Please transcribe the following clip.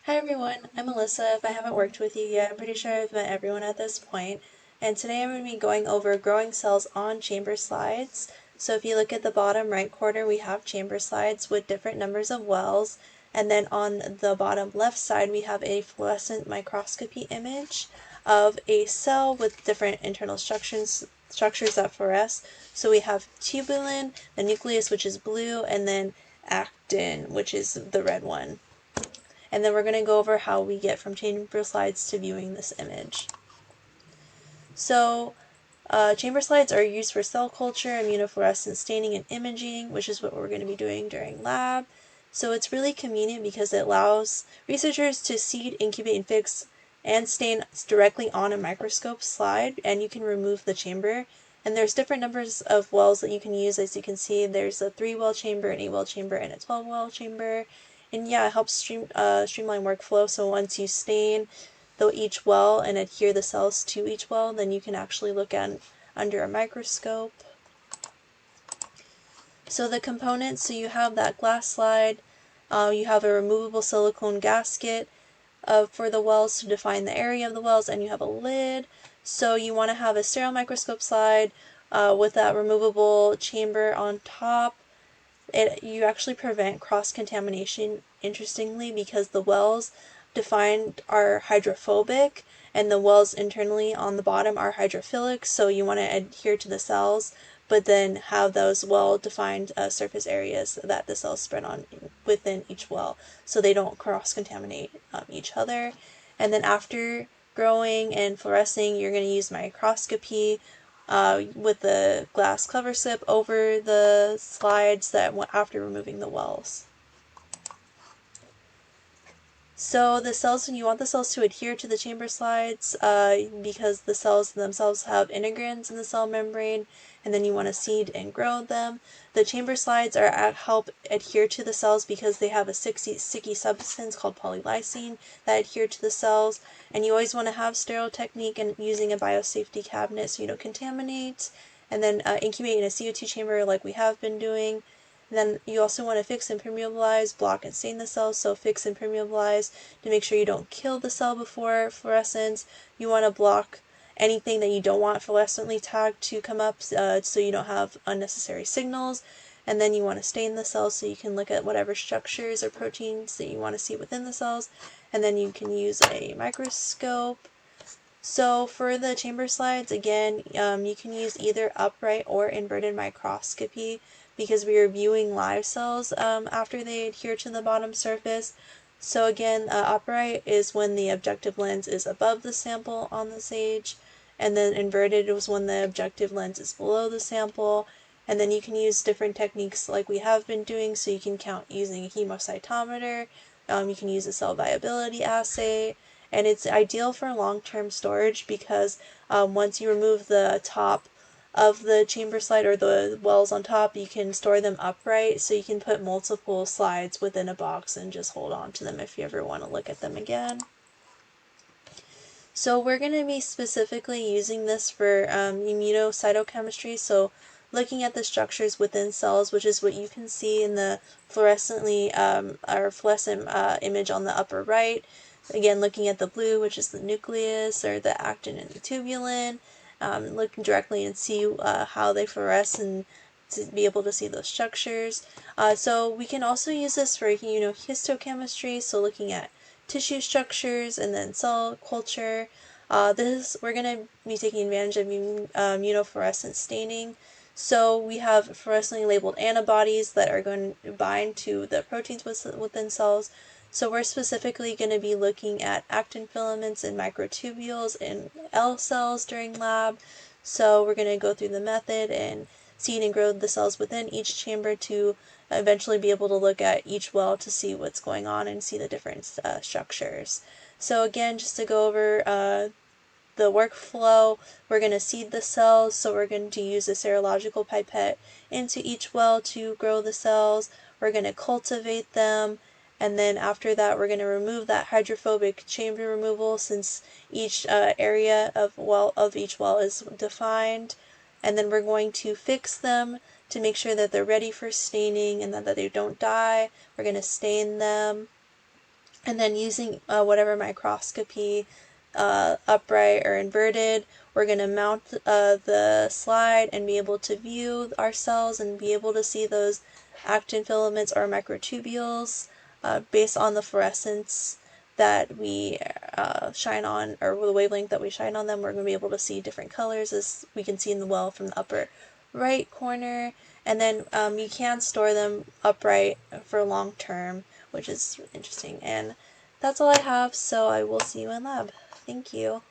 Hi everyone, I'm Melissa. If I haven't worked with you yet, I'm pretty sure I've met everyone at this point. And today I'm going to be going over growing cells on chamber slides. So if you look at the bottom right corner, we have chamber slides with different numbers of wells. And then on the bottom left side, we have a fluorescent microscopy image of a cell with different internal structures that fluoresce. So we have tubulin, the nucleus, which is blue, and then actin, which is the red one. And then we're going to go over how we get from chamber slides to viewing this image. So chamber slides are used for cell culture, immunofluorescence staining, and imaging, which is what we're going to be doing during lab. So it's really convenient because it allows researchers to seed, incubate, and fix and stain directly on a microscope slide, and you can remove the chamber. And there's different numbers of wells that you can use. As you can see, there's a 3-well chamber, an 8-well chamber, and a 12-well chamber. And yeah, it helps streamline workflow. So once you stain each well and adhere the cells to each well, then you can actually look at under a microscope. So the components, so you have that glass slide, you have a removable silicone gasket for the wells to define the area of the wells, and you have a lid. So you want to have a sterile microscope slide with that removable chamber on top. You actually prevent cross-contamination, interestingly, because the wells defined are hydrophobic and the wells internally on the bottom are hydrophilic, so you want to adhere to the cells but then have those well-defined surface areas that the cells spread on within each well so they don't cross-contaminate each other. And then after growing and fluorescing, you're going to use microscopy with the glass cover slip over the slides that went after removing the wells. So the cells, you want the cells to adhere to the chamber slides because the cells themselves have integrins in the cell membrane, and then you want to seed and grow them. The chamber slides help adhere to the cells because they have a sticky substance called polylysine that adhere to the cells, and you always want to have sterile technique and using a biosafety cabinet so you don't contaminate, and then incubate in a CO2 chamber like we have been doing. Then you also want to fix and permeabilize, block and stain the cells. So fix and permeabilize to make sure you don't kill the cell before fluorescence. You want to block anything that you don't want fluorescently tagged to come up so you don't have unnecessary signals. And then you want to stain the cells so you can look at whatever structures or proteins that you want to see within the cells. And then you can use a microscope. So for the chamber slides, again, you can use either upright or inverted microscopy because we are viewing live cells after they adhere to the bottom surface. So again, upright is when the objective lens is above the sample on the stage, and then inverted is when the objective lens is below the sample. And then you can use different techniques like we have been doing, so you can count using a hemocytometer, you can use a cell viability assay, and it's ideal for long-term storage because once you remove the top of the chamber slide or the wells on top, you can store them upright, so you can put multiple slides within a box and just hold on to them if you ever want to look at them again. So we're going to be specifically using this for immunocytochemistry, so looking at the structures within cells, which is what you can see in the fluorescent image on the upper right. Again, looking at the blue, which is the nucleus, or the actin and the tubulin, looking directly and see how they fluoresce and to be able to see those structures. So we can also use this for histochemistry, so looking at tissue structures and then cell culture. We're going to be taking advantage of immunofluorescence staining. So we have fluorescently labeled antibodies that are going to bind to the proteins within cells. So we're specifically going to be looking at actin filaments and microtubules in L cells during lab. So we're going to go through the method and seed and grow the cells within each chamber to eventually be able to look at each well to see what's going on and see the different structures. So again, just to go over the workflow, we're going to seed the cells, so we're going to use a serological pipette into each well to grow the cells. We're going to cultivate them, and then after that we're going to remove that hydrophobic chamber removal since each area of each well is defined. And then we're going to fix them to make sure that they're ready for staining and that they don't die. We're going to stain them. And then using whatever microscopy, upright or inverted, we're going to mount the slide and be able to view our cells and be able to see those actin filaments or microtubules based on the fluorescence that we shine on, or the wavelength that we shine on them. We're going to be able to see different colors, as we can see in the well from the upper right corner. And then you can store them upright for long term, which is interesting. And that's all I have, so I will see you in lab. Thank you.